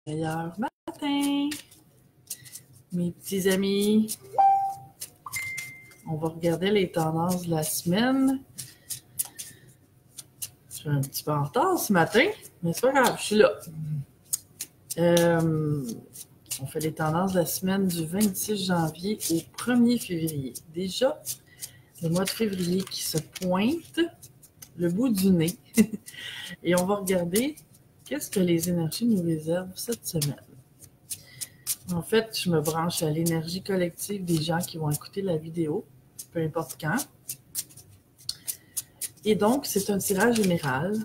Meilleur matin, mes petits amis. On va regarder les tendances de la semaine. Je suis un petit peu en retard ce matin, mais c'est pas grave, je suis là. On fait les tendances de la semaine du 26 janvier au 1er février. Déjà, le mois de février qui se pointe, le bout du nez. Et on va regarder qu'est-ce que les énergies nous réservent cette semaine. En fait, je me branche à l'énergie collective des gens qui vont écouter la vidéo, peu importe quand. Et donc, c'est un tirage général.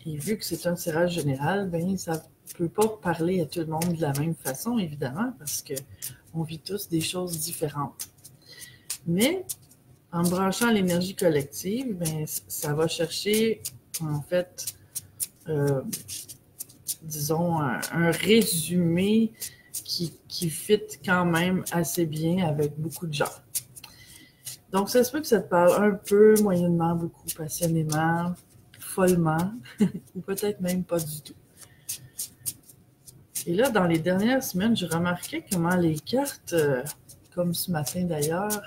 Et vu que c'est un tirage général, ben ça ne peut pas parler à tout le monde de la même façon, évidemment, parce qu'on vit tous des choses différentes. Mais en me branchant à l'énergie collective, ben, ça va chercher, en fait, disons, un résumé qui fit quand même assez bien avec beaucoup de gens. Donc, ça se peut que ça te parle un peu, moyennement, beaucoup, passionnément, follement, ou peut-être même pas du tout. Et là, dans les dernières semaines, j'ai remarqué comment les cartes, comme ce matin d'ailleurs,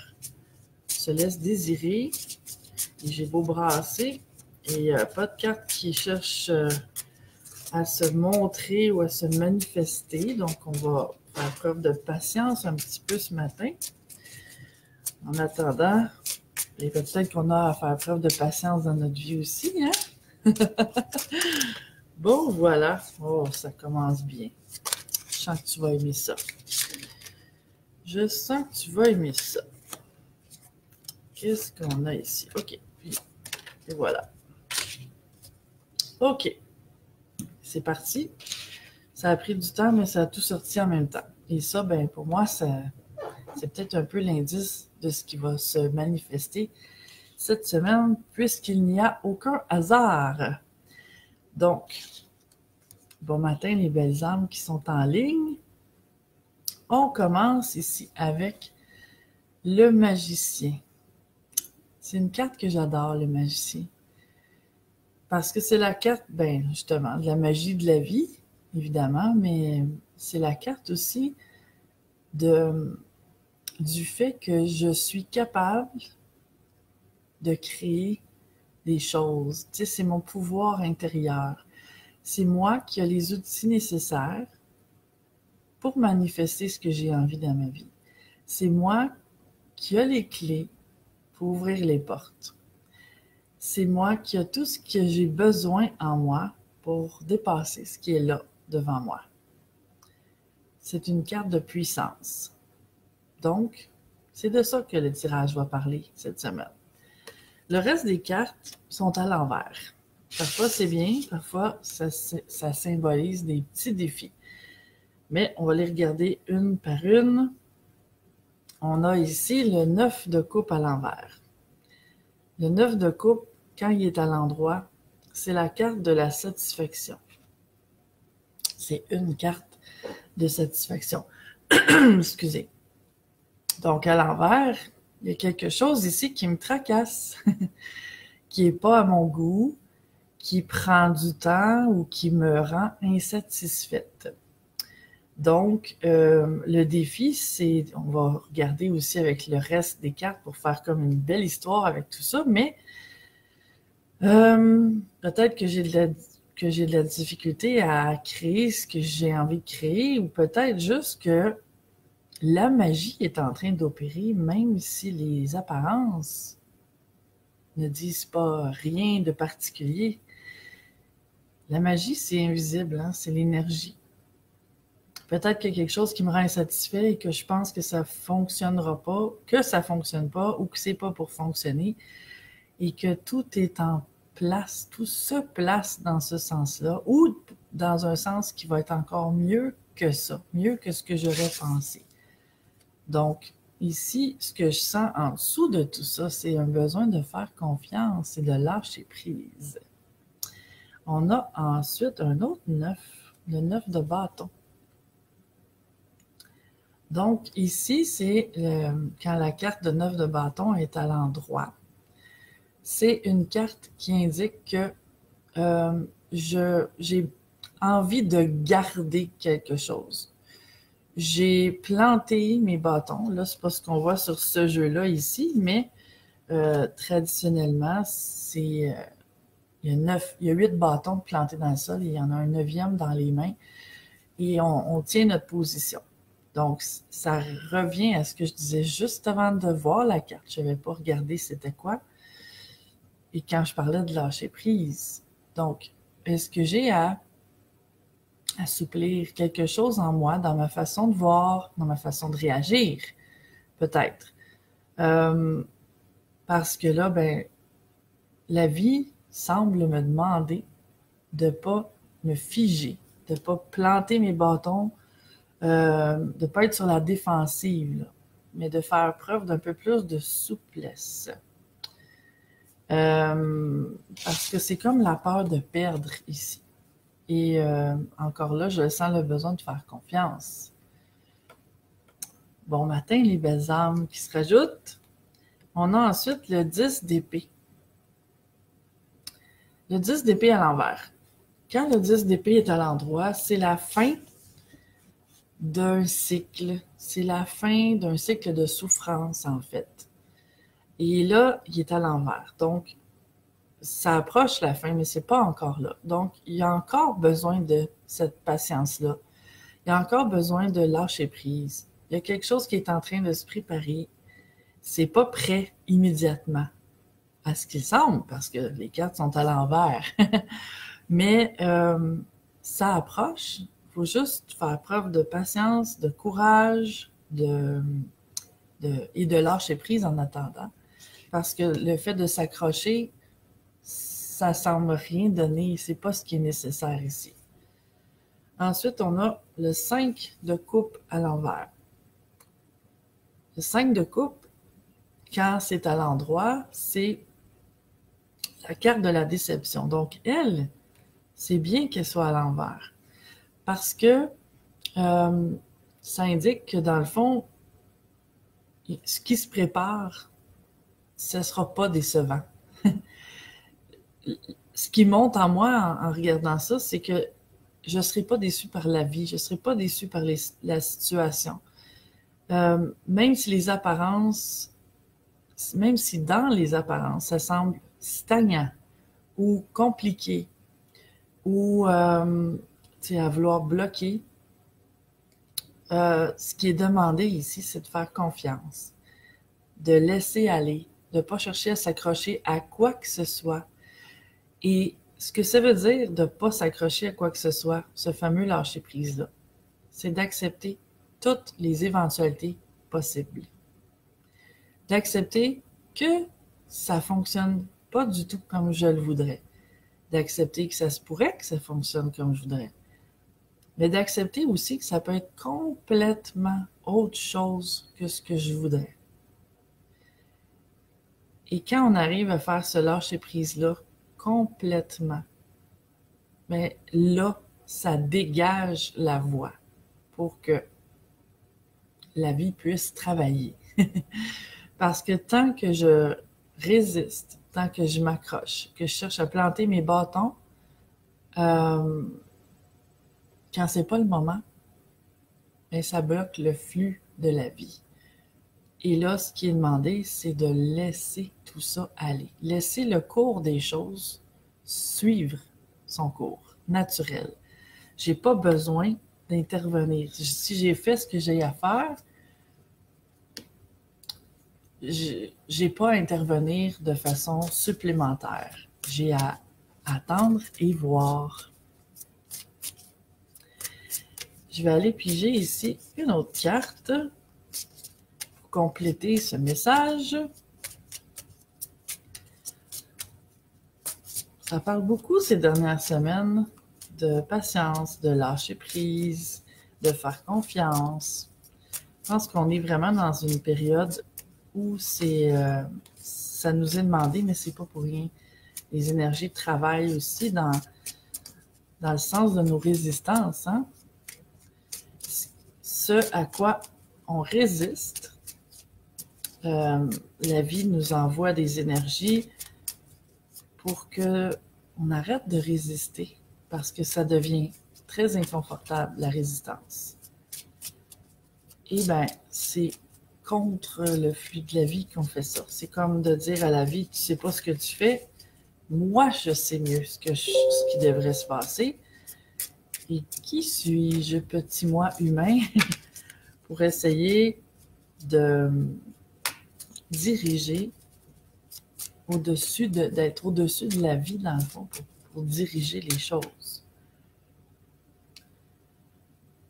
se laissent désirer. Et j'ai beau brasser, et pas de carte qui cherche à se montrer ou à se manifester. Donc, on va faire preuve de patience un petit peu ce matin. En attendant, et peut-être qu'on a à faire preuve de patience dans notre vie aussi, hein? Bon, voilà. Oh, ça commence bien. Je sens que tu vas aimer ça. Je sens que tu vas aimer ça. Qu'est-ce qu'on a ici? OK. Et voilà. OK. C'est parti. Ça a pris du temps, mais ça a tout sorti en même temps. Et ça, ben pour moi, c'est peut-être un peu l'indice de ce qui va se manifester cette semaine, puisqu'il n'y a aucun hasard. Donc, bon matin les belles âmes qui sont en ligne. On commence ici avec le magicien. C'est une carte que j'adore, le magicien. Parce que c'est la carte, ben justement, de la magie de la vie, évidemment, mais c'est la carte aussi du fait que je suis capable de créer des choses. Tu sais, c'est mon pouvoir intérieur. C'est moi qui ai les outils nécessaires pour manifester ce que j'ai envie dans ma vie. C'est moi qui ai les clés pour ouvrir les portes. C'est moi qui ai tout ce que j'ai besoin en moi pour dépasser ce qui est là devant moi. C'est une carte de puissance. Donc, c'est de ça que le tirage va parler cette semaine. Le reste des cartes sont à l'envers. Parfois, c'est bien, parfois, ça symbolise des petits défis. Mais on va les regarder une par une. On a ici le 9 de coupe à l'envers. Le 9 de coupe, quand il est à l'endroit, c'est la carte de la satisfaction. C'est une carte de satisfaction. Excusez. Donc, à l'envers, il y a quelque chose ici qui me tracasse, qui n'est pas à mon goût, qui prend du temps ou qui me rend insatisfaite. Donc, le défi, c'est, on va regarder aussi avec le reste des cartes pour faire comme une belle histoire avec tout ça, mais peut-être que j'ai de la difficulté à créer ce que j'ai envie de créer, ou peut-être juste que la magie est en train d'opérer, même si les apparences ne disent pas rien de particulier. La magie, c'est invisible, hein? C'est l'énergie. Peut-être qu'il y a quelque chose qui me rend insatisfait et que je pense que ça fonctionnera pas, que ça fonctionne pas ou que c'est pas pour fonctionner et que tout est en place, tout se place dans ce sens-là ou dans un sens qui va être encore mieux que ça, mieux que ce que j'aurais pensé. Donc, ici, ce que je sens en dessous de tout ça, c'est un besoin de faire confiance et de lâcher prise. On a ensuite un autre 9, le 9 de bâton. Donc, ici, c'est quand la carte de 9 de bâton est à l'endroit. C'est une carte qui indique que j'ai envie de garder quelque chose. J'ai planté mes bâtons. Là, c'est pas ce qu'on voit sur ce jeu-là ici, mais traditionnellement, il y a 8 bâtons plantés dans le sol et il y en a un 9e dans les mains. Et on tient notre position. Donc, ça revient à ce que je disais juste avant de voir la carte. Je n'avais pas regardé c'était quoi. Et quand je parlais de lâcher prise. Donc, est-ce que j'ai à assouplir quelque chose en moi, dans ma façon de voir, dans ma façon de réagir, peut-être. Parce que là, la vie semble me demander de ne pas me figer, de ne pas planter mes bâtons, de ne pas être sur la défensive, là, mais de faire preuve d'un peu plus de souplesse. Parce que c'est comme la peur de perdre ici. Et encore là, je sens le besoin de faire confiance. Bon matin, les belles âmes qui se rajoutent. On a ensuite le 10 d'épée. Le 10 d'épée à l'envers. Quand le 10 d'épée est à l'endroit, c'est la fin d'un cycle. C'est la fin d'un cycle de souffrance, en fait. Et là, il est à l'envers. Donc, ça approche la fin, mais c'est pas encore là. Donc, il y a encore besoin de cette patience-là. Il y a encore besoin de lâcher prise. Il y a quelque chose qui est en train de se préparer. C'est pas prêt immédiatement, à ce qu'il semble, parce que les cartes sont à l'envers. Mais ça approche. Il faut juste faire preuve de patience, de courage, et de lâcher prise en attendant. Parce que le fait de s'accrocher, ça semble rien donner. C'est pas ce qui est nécessaire ici. Ensuite, on a le 5 de coupe à l'envers. Le 5 de coupe, quand c'est à l'endroit, c'est la carte de la déception. Donc, elle, c'est bien qu'elle soit à l'envers. Parce que ça indique que, dans le fond, ce qui se prépare, ce ne sera pas décevant. Ce qui monte en moi en regardant ça, c'est que je ne serai pas déçue par la vie, je ne serai pas déçue par la situation. Même si les apparences, même si dans les apparences, ça semble stagnant ou compliqué ou à vouloir bloquer, ce qui est demandé ici, c'est de faire confiance, de laisser aller, de ne pas chercher à s'accrocher à quoi que ce soit. Et ce que ça veut dire de ne pas s'accrocher à quoi que ce soit, ce fameux lâcher-prise-là, c'est d'accepter toutes les éventualités possibles. D'accepter que ça ne fonctionne pas du tout comme je le voudrais. D'accepter que ça se pourrait que ça fonctionne comme je voudrais. Mais d'accepter aussi que ça peut être complètement autre chose que ce que je voudrais. Et quand on arrive à faire ce lâcher-prise-là complètement, mais là, ça dégage la voie pour que la vie puisse travailler. Parce que tant que je résiste, tant que je m'accroche, que je cherche à planter mes bâtons, quand c'est pas le moment, bien, ça bloque le flux de la vie. Et là, ce qui est demandé, c'est de laisser tout ça aller. Laisser le cours des choses suivre son cours naturel. J'ai pas besoin d'intervenir. Si j'ai fait ce que j'ai à faire, j'ai pas à intervenir de façon supplémentaire. J'ai à attendre et voir. Je vais aller piger ici une autre carte pour compléter ce message. Ça parle beaucoup ces dernières semaines de patience, de lâcher prise, de faire confiance. Je pense qu'on est vraiment dans une période où ça nous est demandé, mais c'est pas pour rien. Les énergies travaillent aussi dans le sens de nos résistances. Hein? Ce à quoi on résiste, la vie nous envoie des énergies pour qu'on arrête de résister, parce que ça devient très inconfortable, la résistance. Et bien, c'est contre le flux de la vie qu'on fait ça. C'est comme de dire à la vie, tu sais pas ce que tu fais, moi je sais mieux ce qui devrait se passer. Et qui suis-je, petit moi humain, pour essayer de diriger d'être au-dessus de la vie, dans le fond, pour diriger les choses.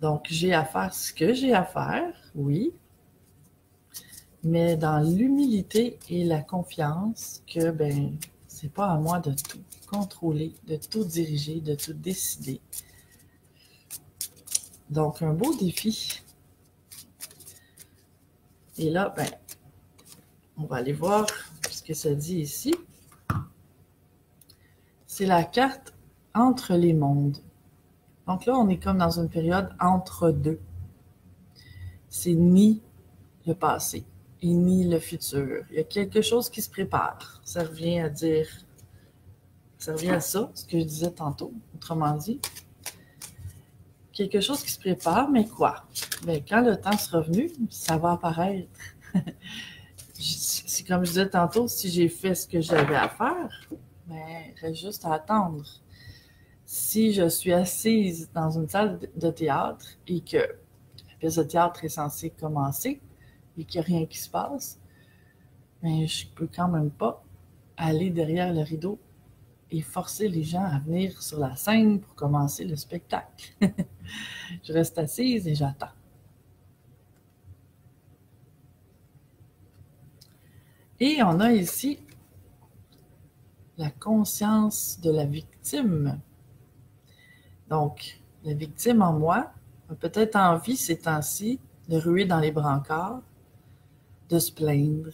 Donc, j'ai à faire ce que j'ai à faire, oui, mais dans l'humilité et la confiance que, ben, c'est pas à moi de tout contrôler, de tout diriger, de tout décider. Donc, un beau défi. Et là, ben, on va aller voir ce que ça dit ici. C'est la carte entre les mondes. Donc là, on est comme dans une période entre deux. C'est ni le passé et ni le futur. Il y a quelque chose qui se prépare. Ça revient à dire, ça revient à ça, ce que je disais tantôt, autrement dit. Quelque chose qui se prépare, mais quoi? Bien, quand le temps sera venu, ça va apparaître. C'est comme je disais tantôt, si j'ai fait ce que j'avais à faire, ben, il reste juste à attendre. Si je suis assise dans une salle de théâtre et que la pièce de théâtre est censée commencer et qu'il n'y a rien qui se passe, ben, je ne peux quand même pas aller derrière le rideau et forcer les gens à venir sur la scène pour commencer le spectacle. Je reste assise et j'attends. Et on a ici la conscience de la victime. Donc, la victime en moi a peut-être envie ces temps-ci de ruer dans les brancards, de se plaindre,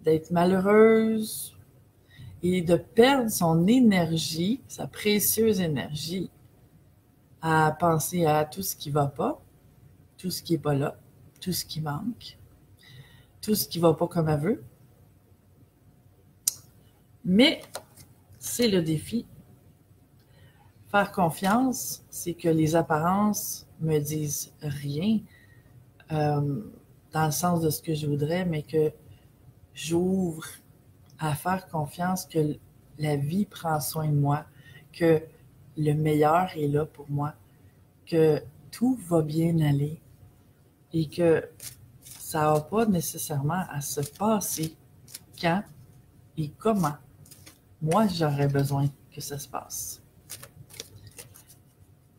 d'être malheureuse et de perdre son énergie, sa précieuse énergie, à penser à tout ce qui ne va pas, tout ce qui n'est pas là, tout ce qui manque, tout ce qui ne va pas comme elle veut. Mais c'est le défi. Faire confiance, c'est que les apparences me disent rien dans le sens de ce que je voudrais, mais que j'ouvre à faire confiance que la vie prend soin de moi, que le meilleur est là pour moi, que tout va bien aller et que ça n'a pas nécessairement à se passer quand et comment moi j'aurais besoin que ça se passe.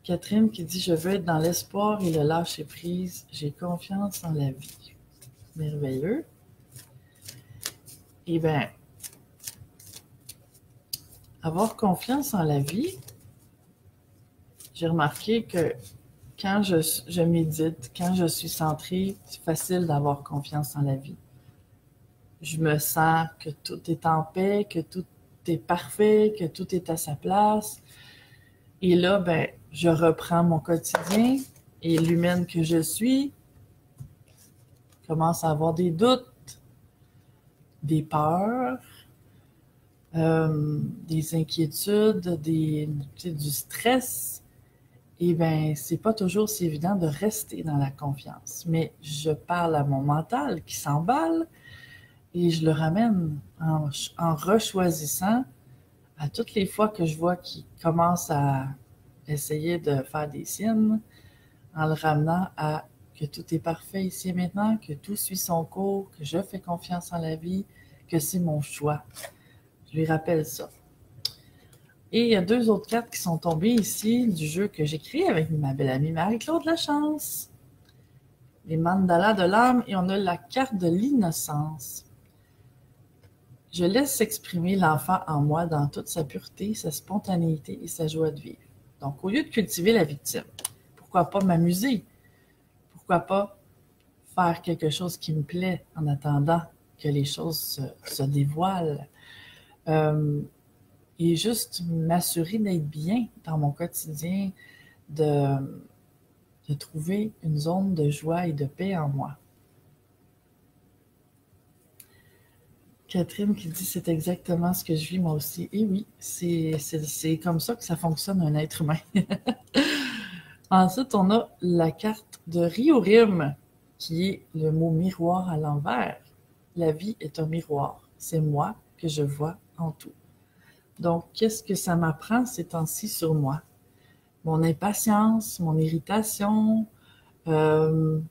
Catherine qui dit « Je veux être dans l'espoir et le lâcher-prise. J'ai confiance en la vie. » Merveilleux. Eh bien, avoir confiance en la vie, j'ai remarqué que quand je médite, quand je suis centrée, c'est facile d'avoir confiance en la vie. Je me sens que tout est en paix, que tout est parfait, que tout est à sa place. Et là, ben, je reprends mon quotidien et l'humaine que je suis commence à avoir des doutes, des peurs, des inquiétudes, du stress. Et bien, c'est pas toujours si évident de rester dans la confiance. Mais je parle à mon mental qui s'emballe et je le ramène en rechoisissant à toutes les fois que je vois qu'il commence à essayer de faire des signes, en le ramenant à que tout est parfait ici et maintenant, que tout suit son cours, que je fais confiance en la vie, que c'est mon choix. Je lui rappelle ça. Et il y a 2 autres cartes qui sont tombées ici du jeu que j'ai créé avec ma belle amie Marie-Claude Lachance. Les mandalas de l'âme et on a la carte de l'innocence. Je laisse s'exprimer l'enfant en moi dans toute sa pureté, sa spontanéité et sa joie de vivre. Donc, au lieu de cultiver la victime, pourquoi pas m'amuser? Pourquoi pas faire quelque chose qui me plaît en attendant que les choses se dévoilent? Et juste m'assurer d'être bien dans mon quotidien, de trouver une zone de joie et de paix en moi. Catherine qui dit c'est exactement ce que je vis moi aussi. Et oui, c'est comme ça que ça fonctionne un être humain. Ensuite, on a la carte de Riorim, qui est le mot miroir à l'envers. La vie est un miroir. C'est moi que je vois en tout. Donc, qu'est-ce que ça m'apprend ces temps-ci sur moi? Mon impatience, mon irritation, euh,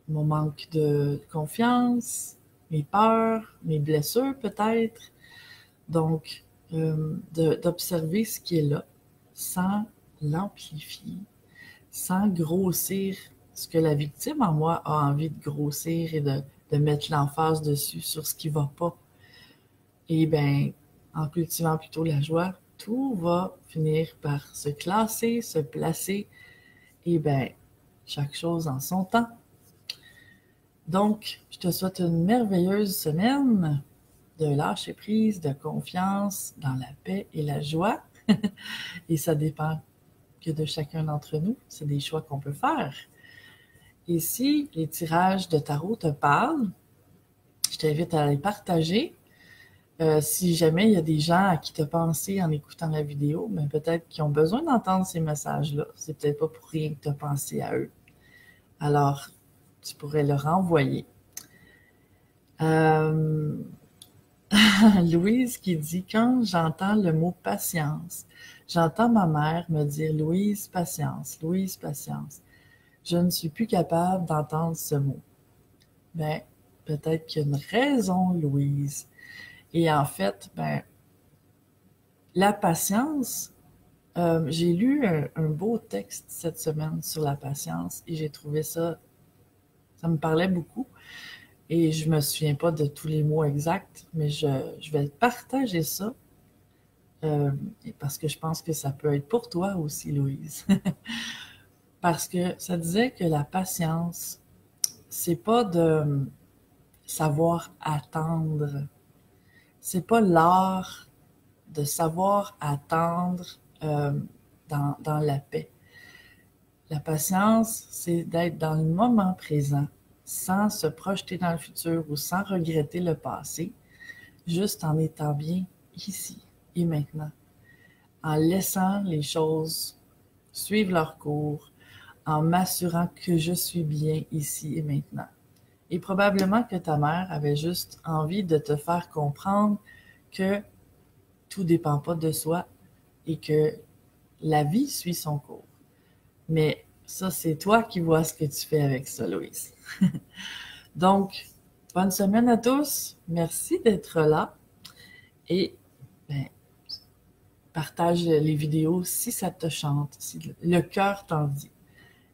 mon manque de confiance, mes peurs, mes blessures peut-être. Donc, d'observer ce qui est là sans l'amplifier, sans grossir ce que la victime en moi a envie de grossir et de mettre l'emphase dessus sur ce qui ne va pas. Et bien, en cultivant plutôt la joie, tout va finir par se classer, se placer, et bien, chaque chose en son temps. Donc, je te souhaite une merveilleuse semaine de lâcher prise, de confiance dans la paix et la joie. Et ça dépend que de chacun d'entre nous. C'est des choix qu'on peut faire. Et si les tirages de tarot te parlent, je t'invite à les partager. Si jamais il y a des gens à qui tu as pensé en écoutant la vidéo, mais peut-être qui ont besoin d'entendre ces messages-là. C'est peut-être pas pour rien que tu as pensé à eux. Alors, tu pourrais leur envoyer. Louise qui dit « Quand j'entends le mot patience, j'entends ma mère me dire « Louise, patience, Louise, patience. » Je ne suis plus capable d'entendre ce mot. Ben, peut-être qu'il y a une raison, Louise. Et en fait, ben, la patience, j'ai lu un beau texte cette semaine sur la patience et j'ai trouvé ça me parlait beaucoup. Et je me souviens pas de tous les mots exacts, mais je vais partager ça parce que je pense que ça peut être pour toi aussi, Louise. Parce que ça disait que la patience, c'est pas de savoir attendre. C'est pas l'art de savoir attendre dans la paix. La patience, c'est d'être dans le moment présent, sans se projeter dans le futur ou sans regretter le passé, juste en étant bien ici et maintenant, en laissant les choses suivre leur cours, en m'assurant que je suis bien ici et maintenant. Et probablement que ta mère avait juste envie de te faire comprendre que tout ne dépend pas de soi et que la vie suit son cours. Mais ça, c'est toi qui vois ce que tu fais avec ça, Louise. Donc, bonne semaine à tous. Merci d'être là. Et ben, partage les vidéos si ça te chante, si le cœur t'en dit.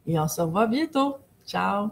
Et on se revoit bientôt. Ciao!